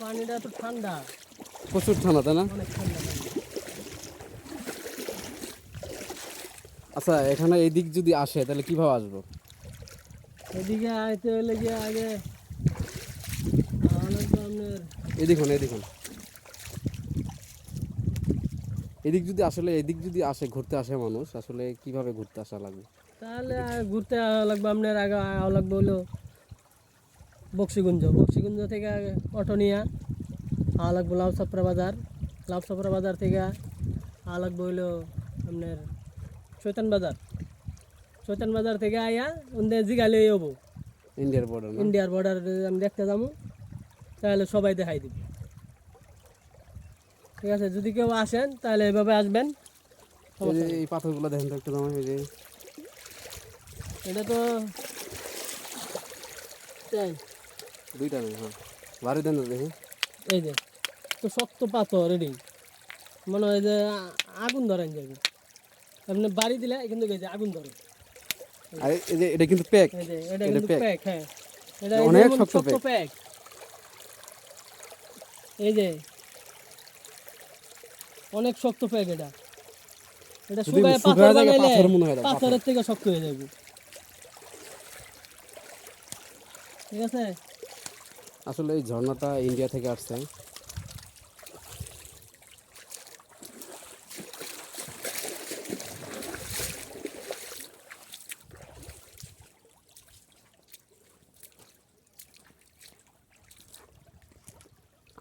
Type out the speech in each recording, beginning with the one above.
পানিটা তো ঠান্ডা, প্রচুর ঠান্ডা তাই না? অনেক ঠান্ডা পানি। আচ্ছা, এখানে এই দিক যদি আসে তাহলে কিভাবে আসবো? এদিকে আইতে হলে গিয়ে আগে অনেক আপনার এই দেখুন, এই দেখুন, এদিক যদি আসলে এদিক যদি আসে, ঘুরতে আসে মানুষ, আসলে কিভাবে ঘুরতে আসা লাগবে? তাহলে ঘুরতে আওয়া লাগবে আপনার, আগে আওয়া লাগবে হলো বক্সিগঞ্জ। বক্সিগঞ্জ থেকে অটো নিয়ে আওয়া লাগবে লাউসাপড়া বাজার। লাউসাপড়া বাজার থেকে আওয়া লাগবে হলো আপনার চৈতান বাজার। চৈতান বাজার থেকে আইয়া ওদের জিগালে যাবো ইন্ডিয়ার বর্ডার না? ইন্ডিয়ার বর্ডার। আমি দেখতে যাবো, তাহলে সবাই দেখাই দিবে। ঠিক আছে, যদি কেউ আসেন তাহলে এভাবে আসবেন। এই যে এই পাথরগুলো দেখেন তো একটু জামাই, এই যে এটা তো তাই, দুইটা নেই, হ্যাঁ বাড়ি দেন তো দেখি। এই যে তো শক্ত পাথর, এটি মনে হয় যে আগুন ধরেন যাবে। আপনি বাড়ি দিলে কিন্তু এই যে আগুন ধরে। আর এই যে এটা কিন্তু প্যাক, এই যে এটা এটা কিন্তু প্যাক, প্যাক। হ্যাঁ, এটা অনেক অনেক শক্ত শক্ত প্যাক। এই যে অনেক শক্ত প্যাক। এটা এটা যদি শুকায় পাথর শুকায় যায় বানাইলে পাথর মনে হয়, পাথর। পাথরের থেকে শক্ত হয়ে যাবে। ঠিক আছে, আসলে এই ঝর্ণাটা ইন্ডিয়া থেকে আসছে।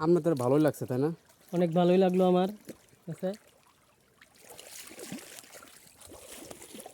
আপনাদের ভালোই লাগছে তাই না? অনেক ভালোই লাগলো আমার কাছে।